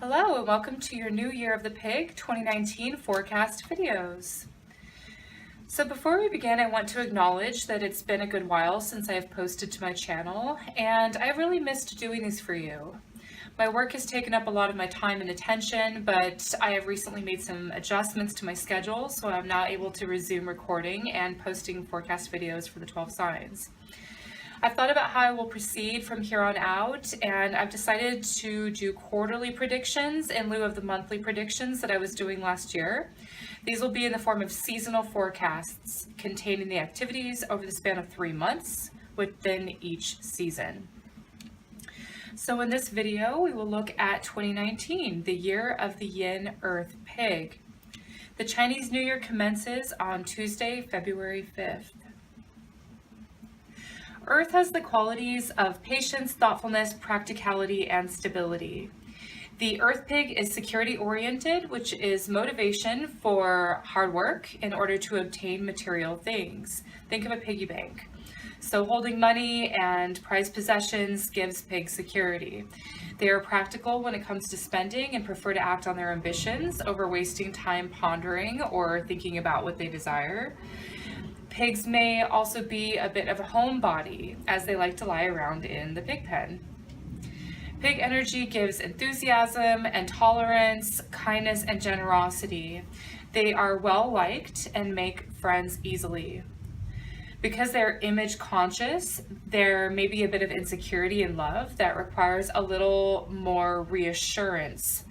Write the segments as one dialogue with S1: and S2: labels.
S1: Hello and welcome to your New Year of the Pig 2019 forecast videos. So before we begin, I want to acknowledge that it's been a good while since I have posted to my channel, and I really missed doing these for you. My work has taken up a lot of my time and attention, but I have recently made some adjustments to my schedule, so I'm now able to resume recording and posting forecast videos for the 12 signs. I've thought about how I will proceed from here on out, and I've decided to do quarterly predictions in lieu of the monthly predictions that I was doing last year. These will be in the form of seasonal forecasts containing the activities over the span of 3 months within each season. So in this video, we will look at 2019, the year of the Yin Earth Pig. The Chinese New Year commences on Tuesday, February 5th. Earth has the qualities of patience, thoughtfulness, practicality, and stability. The Earth Pig is security-oriented, which is motivation for hard work in order to obtain material things. Think of a piggy bank. So holding money and prized possessions gives pigs security. They are practical when it comes to spending and prefer to act on their ambitions over wasting time pondering or thinking about what they desire. Pigs may also be a bit of a homebody, as they like to lie around in the pig pen. Pig energy gives enthusiasm and tolerance, kindness and generosity. They are well liked and make friends easily. Because they're image conscious, there may be a bit of insecurity in love that requires a little more reassurance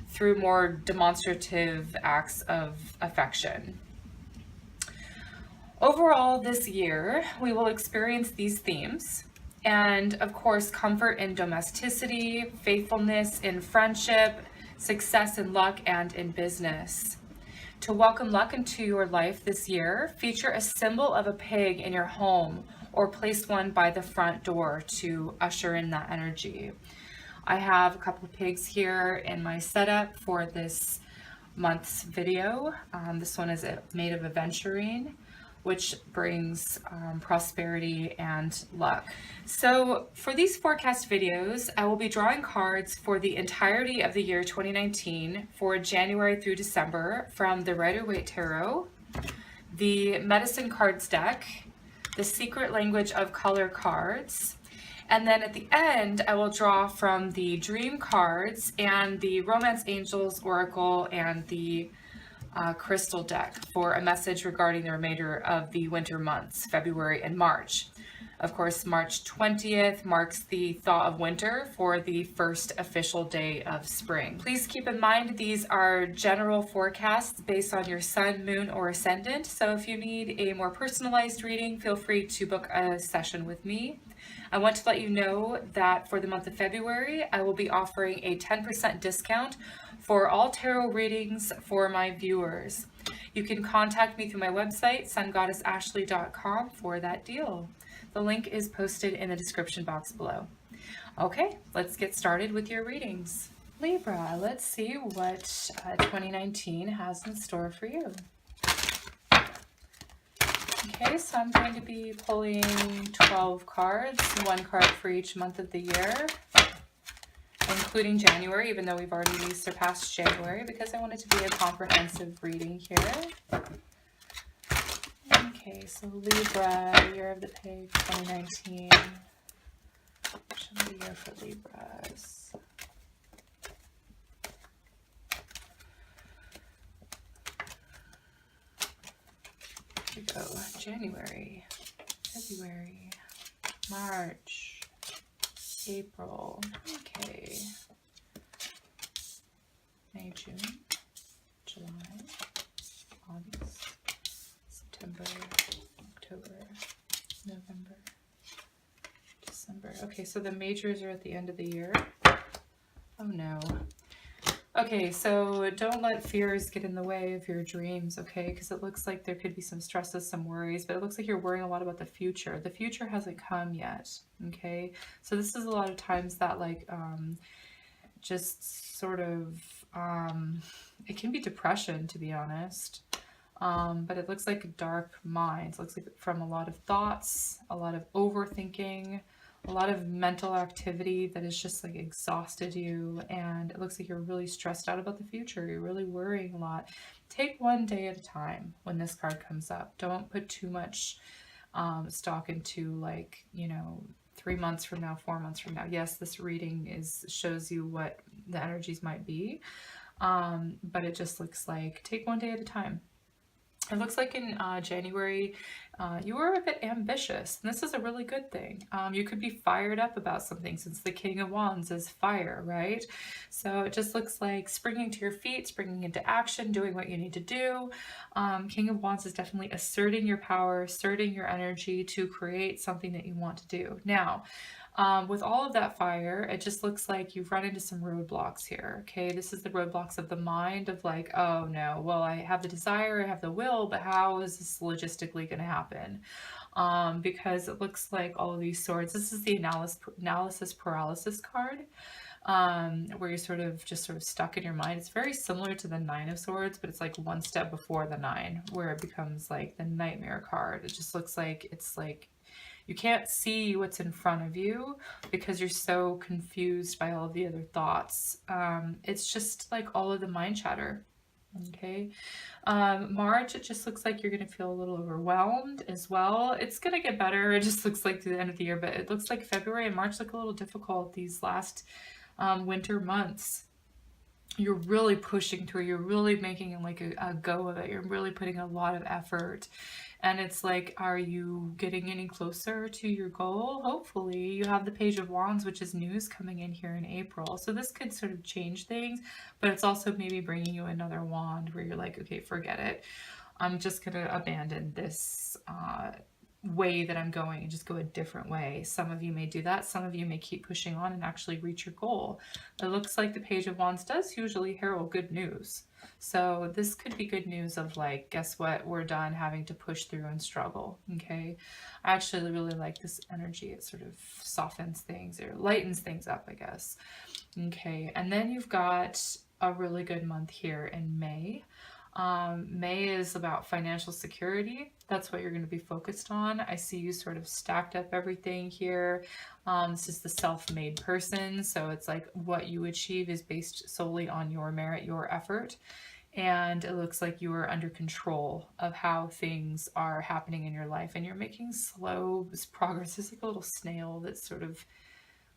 S1: through more demonstrative acts of affection. Overall, this year, we will experience these themes, and of course, comfort in domesticity, faithfulness in friendship, success in luck and in business. To welcome luck into your life this year, feature a symbol of a pig in your home or place one by the front door to usher in that energy. I have a couple of pigs here in my setup for this month's video. This one is made of aventurine, which brings prosperity and luck. So for these forecast videos, I will be drawing cards for the entirety of the year 2019 for January through December from the Rider-Waite Tarot, the Medicine Cards deck, the Secret Language of Color cards, and then at the end, I will draw from the Dream cards and the Romance Angels Oracle and the crystal deck for a message regarding the remainder of the winter months, February and March. Of course, March 20th marks the thaw of winter for the first official day of spring. Please keep in mind these are general forecasts based on your sun, moon, or ascendant. So if you need a more personalized reading, feel free to book a session with me. I want to let you know that for the month of February, I will be offering a 10% discount for all tarot readings for my viewers. You can contact me through my website, SunGoddessAshley.com, for that deal. The link is posted in the description box below. Okay, let's get started with your readings. Libra, let's see what 2019 has in store for you. Okay, so I'm going to be pulling 12 cards, 1 card for each month of the year, including January, even though we've already surpassed January, because I want it to be a comprehensive reading here. Okay, so Libra, Year of the Pig 2019. Show me the year for Libras. Here we go. January, February, March, April, okay, May, June, July, August, September, October, November, December. Okay, so the majors are at the end of the year. Oh no. Okay, so don't let fears get in the way of your dreams, okay? Because it looks like there could be some stresses, some worries, but it looks like you're worrying a lot about the future. The future hasn't come yet, okay? So this is a lot of times that like just sort of, it can be depression, to be honest. But it looks like dark minds. It looks like from a lot of thoughts, a lot of overthinking, a lot of mental activity that has just like exhausted you, and it looks like you're really stressed out about the future. You're really worrying a lot. Take one day at a time when this card comes up. Don't put too much stock into, like, you know, 3 months from now, 4 months from now. Yes, this reading shows you what the energies might be, but it just looks like take one day at a time. It looks like in January, you were a bit ambitious, and this is a really good thing. You could be fired up about something since the King of Wands is fire, right? So it just looks like springing to your feet, springing into action, doing what you need to do. King of Wands is definitely asserting your power, asserting your energy to create something that you want to do. Now, with all of that fire, it just looks like you've run into some roadblocks here. Okay, this is the roadblocks of the mind of like, oh no, well, I have the desire, I have the will, but how is this logistically going to happen? Because it looks like all of these swords, this is the analysis paralysis card, where you're sort of stuck in your mind. It's very similar to the Nine of Swords, but it's like one step before the Nine, where it becomes like the Nightmare card. It just looks like it's like you can't see what's in front of you because you're so confused by all of the other thoughts. It's just like all of the mind chatter. Okay. March, it just looks like you're going to feel a little overwhelmed as well. It's going to get better. It just looks like to the end of the year, but it looks like February and March look a little difficult these last winter months. You're really pushing through, you're really making like a go of it, you're really putting a lot of effort, and it's like, are you getting any closer to your goal? Hopefully. You have the Page of Wands, which is news coming in here in April, so this could sort of change things, but it's also maybe bringing you another wand where you're like, okay, forget it, I'm just gonna abandon this way that I'm going and just go a different way. Some of you may do that. Some of you may keep pushing on and actually reach your goal. It looks like the Page of Wands does usually herald good news. So this could be good news of like, guess what? We're done having to push through and struggle. Okay. I actually really like this energy. It sort of softens things or lightens things up, I guess. Okay. And then you've got a really good month here in May. May is about financial security. That's what you're going to be focused on. I see you sort of stacked up everything here. This is the self-made person. So it's like what you achieve is based solely on your merit, your effort. And it looks like you are under control of how things are happening in your life, and you're making slow progress. It's like a little snail that's sort of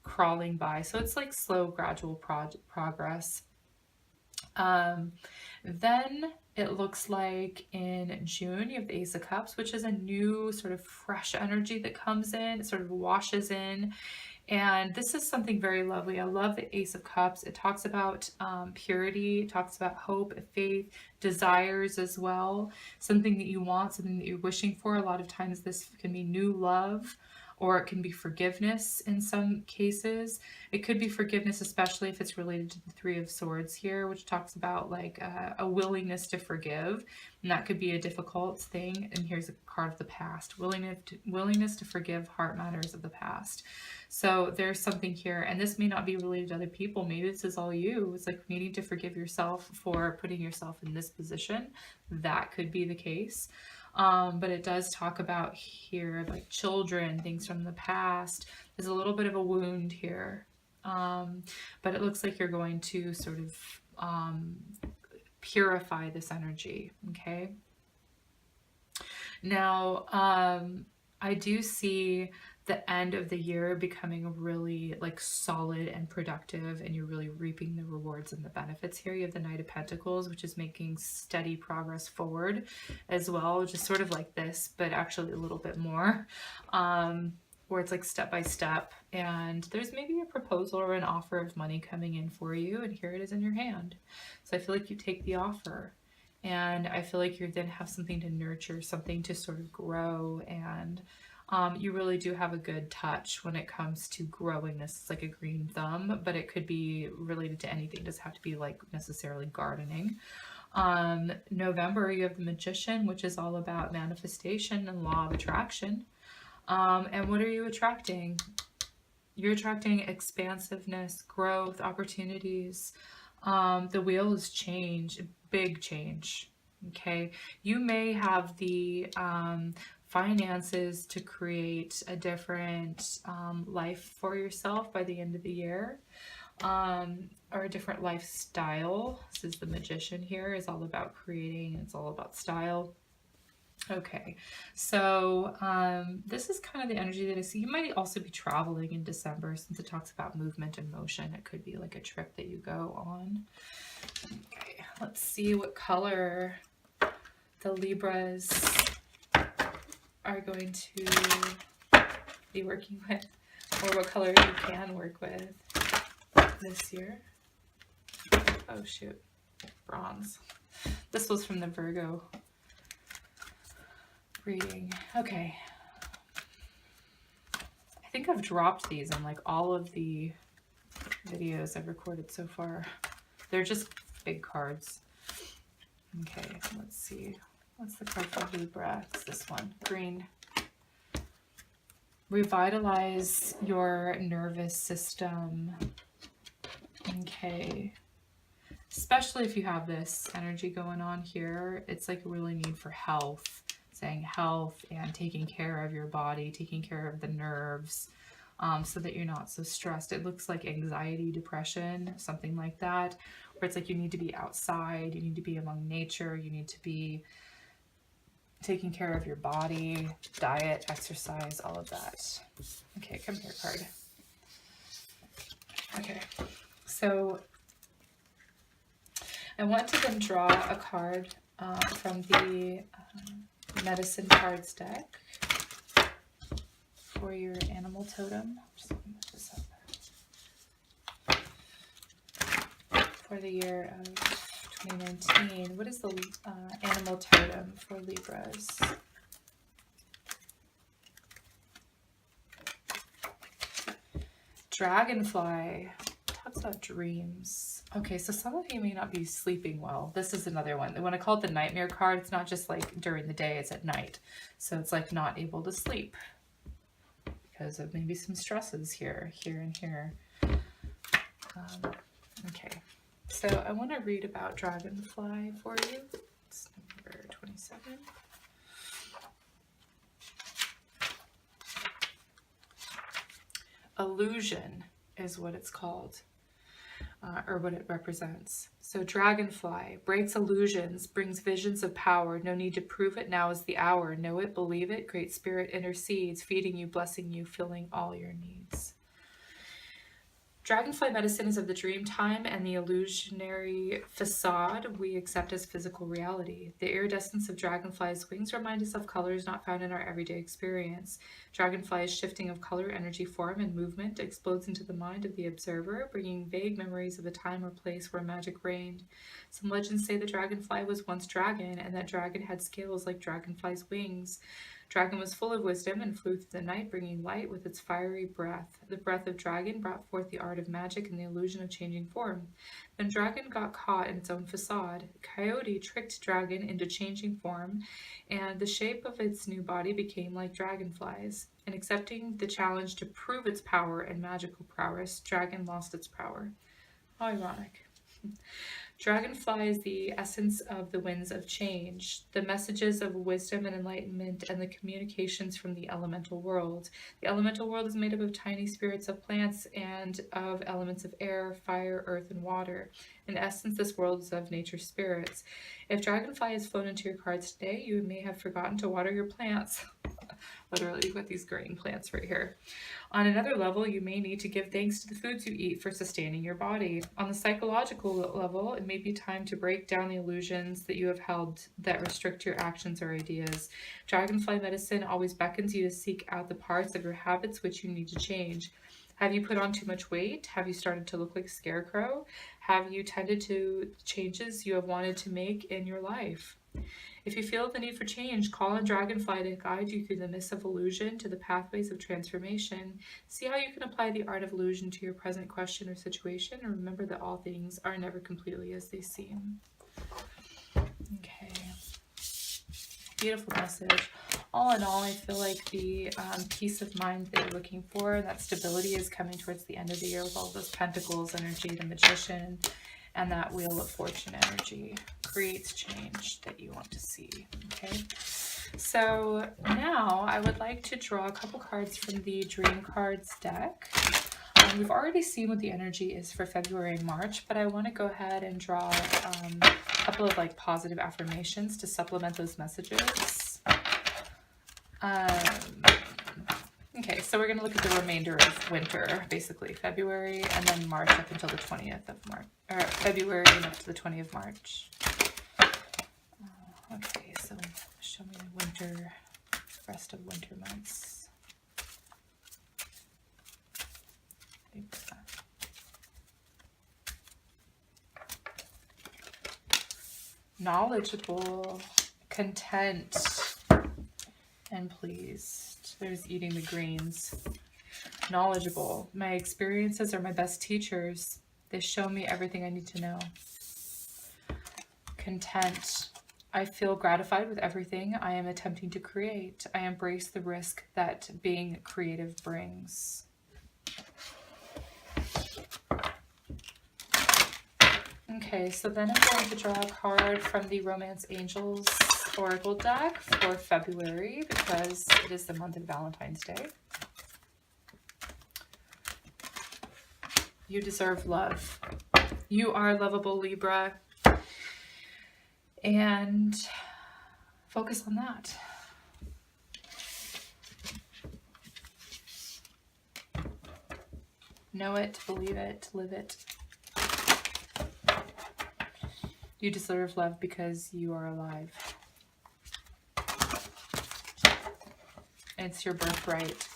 S1: crawling by. So it's like slow, gradual progress. Then it looks like in June you have the Ace of Cups, which is a new sort of fresh energy that comes in. It sort of washes in. And this is something very lovely. I love the Ace of Cups. It talks about purity, it talks about hope, faith, desires as well. Something that you want, something that you're wishing for. A lot of times this can be new love, or it can be forgiveness in some cases. It could be forgiveness, especially if it's related to the Three of Swords here, which talks about like a willingness to forgive. And that could be a difficult thing. And here's a card of the past. Willingness to forgive, heart matters of the past. So there's something here, and this may not be related to other people. Maybe this is all you. It's like needing to forgive yourself for putting yourself in this position. That could be the case. But it does talk about here like children, things from the past. There's a little bit of a wound here. But it looks like you're going to sort of purify this energy, okay? Now, I do see the end of the year becoming really like solid and productive, and you're really reaping the rewards and the benefits here. You have the Knight of Pentacles, which is making steady progress forward as well, just sort of like this, but actually a little bit more, where it's like step by step, and there's maybe a proposal or an offer of money coming in for you, and here it is in your hand. So I feel like you take the offer, and I feel like you then have something to nurture, something to sort of grow, and you really do have a good touch when it comes to growing this. It's like a green thumb, but it could be related to anything. It doesn't have to be like necessarily gardening. November, you have the Magician, which is all about manifestation and law of attraction. And what are you attracting? You're attracting expansiveness, growth, opportunities. The wheel is change, big change. Okay, you may have the finances to create a different life for yourself by the end of the year, or a different lifestyle. This is the Magician here, is all about creating, it's all about style. Okay, so this is kind of the energy that I see. You might also be traveling in December, since it talks about movement and motion. It could be like a trip that you go on. Okay, let's see what color the Libras are going to be working with, or what color you can work with this year. Oh shoot, bronze. This was from the Virgo reading. Okay. I think I've dropped these in like all of the videos I've recorded so far. They're just big cards. Okay, let's see. What's the card for Libra? It's this one, green. Revitalize your nervous system. Okay. Especially if you have this energy going on here, it's like a really need for health. Saying health and taking care of your body, taking care of the nerves, so that you're not so stressed. It looks like anxiety, depression, something like that, where it's like you need to be outside, you need to be among nature, you need to be taking care of your body, diet, exercise, all of that. Okay, come here, card. Okay, so I want to then draw a card from the medicine cards deck for your animal totem. Just let me move this up. For the year of 2019, what is the animal totem for Libras? Dragonfly. Talks about dreams. Okay, so some of you may not be sleeping well. This is another one. When I call it the nightmare card, it's not just like during the day, it's at night. So it's like not able to sleep because of maybe some stresses here, and here. Okay, so I want to read about Dragonfly for you. It's number 27. Illusion is what it's called. Or what it represents. So Dragonfly breaks illusions, brings visions of power. No need to prove it, now is the hour. Know it, believe it. Great Spirit intercedes, feeding you, blessing you, filling all your needs. Dragonfly medicine is of the dream time and the illusionary facade we accept as physical reality. The iridescence of dragonfly's wings remind us of colors not found in our everyday experience. Dragonfly's shifting of color, energy, form, and movement explodes into the mind of the observer, bringing vague memories of a time or place where magic reigned. Some legends say the dragonfly was once dragon, and that dragon had scales like dragonfly's wings. Dragon was full of wisdom and flew through the night, bringing light with its fiery breath. The breath of dragon brought forth the art of magic and the illusion of changing form. Then dragon got caught in its own facade. Coyote tricked dragon into changing form, and the shape of its new body became like dragonflies. In accepting the challenge to prove its power and magical prowess, dragon lost its power. How ironic. Dragonfly is the essence of the winds of change, the messages of wisdom and enlightenment, and the communications from the elemental world. The elemental world is made up of tiny spirits of plants and of elements of air, fire, earth, and water. In essence, this world is of nature's spirits. If Dragonfly has flown into your cards today, you may have forgotten to water your plants. Literally with these green plants right here. On another level, you may need to give thanks to the foods you eat for sustaining your body. On the psychological level, it may be time to break down the illusions that you have held that restrict your actions or ideas. Dragonfly medicine always beckons you to seek out the parts of your habits which you need to change. Have you put on too much weight? Have you started to look like a scarecrow? Have you tended to changes you have wanted to make in your life? If you feel the need for change, call on Dragonfly to guide you through the mist of illusion to the pathways of transformation. See how you can apply the art of illusion to your present question or situation, and remember that all things are never completely as they seem. Okay. Beautiful message. All in all, I feel like the peace of mind that you're looking for, that stability is coming towards the end of the year with all those pentacles energy, the Magician, and that Wheel of Fortune energy creates change that you want to see. Okay, So now I would like to draw a couple cards from the Dream Cards deck. We've already seen what the energy is for February and March, but I want to go ahead and draw a couple of like positive affirmations to supplement those messages. Okay, so we're going to look at the remainder of winter, basically February and then March up until the 20th of March, or February and up to the 20th of March. Okay, so show me the winter, rest of winter months. Knowledgeable, content, and pleased. There's eating the greens. Knowledgeable. My experiences are my best teachers. They show me everything I need to know. Content. I feel gratified with everything I am attempting to create. I embrace the risk that being creative brings. Okay, so then I'm going to draw a card from the Romance Angels Oracle deck for February because it is the month of Valentine's Day. You deserve love. You are lovable, Libra. And focus on that. Know it, believe it, live it. You deserve love because you are alive. It's your birthright.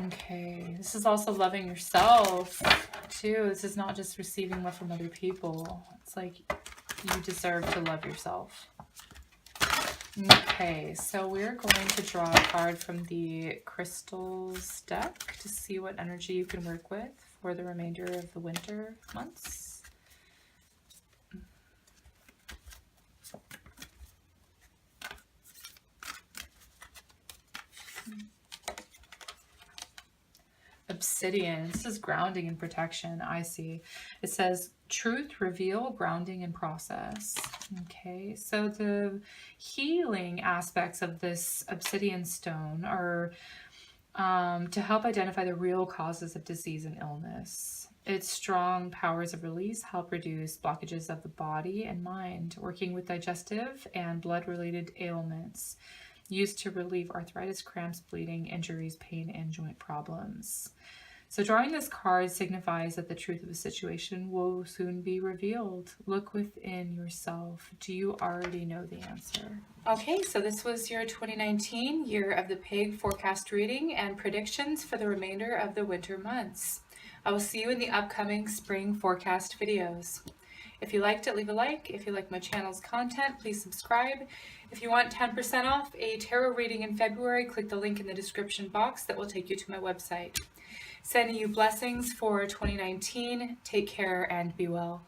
S1: Okay, this is also loving yourself too. This is not just receiving love from other people. It's like you deserve to love yourself. Okay, so we're going to draw a card from the Crystals deck to see what energy you can work with for the remainder of the winter months. Obsidian. This is grounding and protection. I see. It says truth, reveal, grounding, and process. Okay, so the healing aspects of this obsidian stone are to help identify the real causes of disease and illness. Its strong powers of release help reduce blockages of the body and mind, working with digestive and blood-related ailments, used to relieve arthritis, cramps, bleeding, injuries, pain, and joint problems. So drawing this card signifies that the truth of a situation will soon be revealed. Look within yourself. Do you already know the answer? Okay, so this was your 2019 Year of the Pig forecast reading and predictions for the remainder of the winter months. I will see you in the upcoming spring forecast videos. If you liked it, leave a like. If you like my channel's content, please subscribe. If you want 10% off a tarot reading in February, click the link in the description box that will take you to my website. Sending you blessings for 2019. Take care and be well.